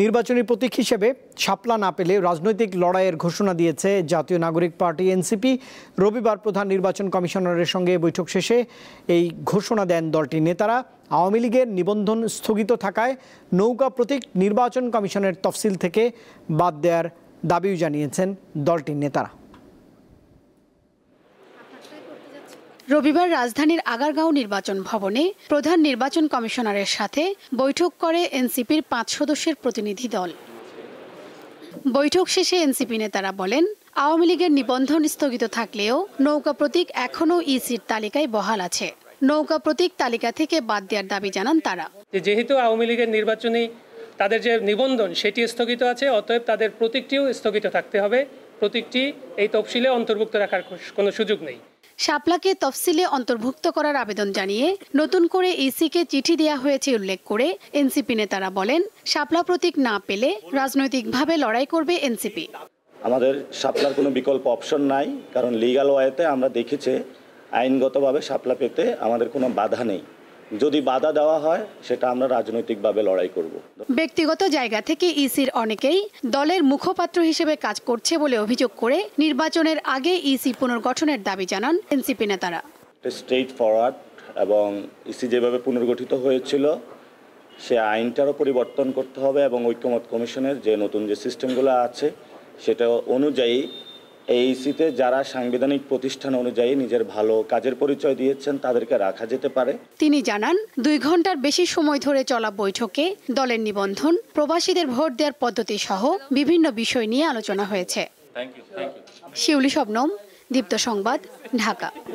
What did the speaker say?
নির্বাচনী প্রতীক হিসেবে শাপলা না পেলে রাজনৈতিক লড়াইয়ের ঘোষণা দিয়েছে জাতীয় নাগরিক পার্টি এনসিপি। রবিবার প্রধান নির্বাচন কমিশনারের সঙ্গে বৈঠক শেষে এই ঘোষণা দেন দলটির নেতারা। আওয়ামী লীগের নিবন্ধন স্থগিত থাকায় নৌকা প্রতীক নির্বাচন কমিশনের তফসিল থেকে বাদ দেওয়ার দাবিও জানিয়েছেন দলটির নেতারা। রবিবার রাজধানীর আগারগাঁও নির্বাচন ভবনে প্রধান নির্বাচন কমিশনারের সাথে বৈঠক করে এনসিপির 5 সদস্যের প্রতিনিধি দল। বৈঠক শেষে এনসিপি নেতারা বলেন, আওয়ামী লীগের নিবন্ধন স্থগিত থাকলেও নৌকা প্রতীক এখনও ইসির তালিকায় বহাল আছে। নৌকা প্রতীক তালিকা থেকে বাদ দেওয়ার দাবি জানান তারা। যেহেতু আওয়ামী লীগের নির্বাচনী তাদের যে নিবন্ধন সেটি স্থগিত আছে, অতএব তাদের প্রতীকটিও স্থগিত থাকতে হবে। প্রতীকটি এই তফসিলে অন্তর্ভুক্ত রাখার কোনো সুযোগ নেই। শাপলাকে তফসিলে অন্তর্ভুক্ত করার আবেদন জানিয়ে নতুন করে ইসিকে চিঠি দেওয়া হয়েছে উল্লেখ করে এনসিপি নেতারা বলেন, শাপলা প্রতীক না পেলে রাজনৈতিকভাবে লড়াই করবে এনসিপি। আমাদের শাপলার কোনো বিকল্প অপশন নাই, কারণ লিগ্যাল ওয়েতে আমরা দেখেছি আইনগতভাবে শাপলা পেতে আমাদের কোনো বাধা নেই। যদি বাধা দেওয়া হয় সেটা আমরা রাজনৈতিকভাবে লড়াই করব। ব্যক্তিগত জায়গা থেকে ইসির অনেকেই দলের মুখপাত্র হিসেবে কাজ করছে বলে অভিযোগ করে নির্বাচনের আগে ইসি পুনর্গঠনের দাবি জানান এনসিপি নেতারা। স্ট্রেইট ফরওয়ার্ড এবং ইসি যেভাবে পুনর্গঠিত হয়েছিল সে আইনটারও পরিবর্তন করতে হবে এবং ঐক্যমত কমিশনের যে নতুন যে সিস্টেমগুলো আছে সেটা অনুযায়ী এই ইসিতে যারা সাংবিধানিক প্রতিষ্ঠান অনুযায়ী নিজের ভালো কাজের পরিচয় দিয়েছেন তাদেরকে রাখা যেতে পারে। তিনি জানান, 2 ঘন্টার বেশি সময় ধরে চলা বৈঠকে দলের নিবন্ধন, প্রবাসীদের ভোট দেওয়ার পদ্ধতি সহ বিভিন্ন বিষয় নিয়ে আলোচনা হয়েছে। শিউলি শবনম, দীপ্ত সংবাদ, ঢাকা।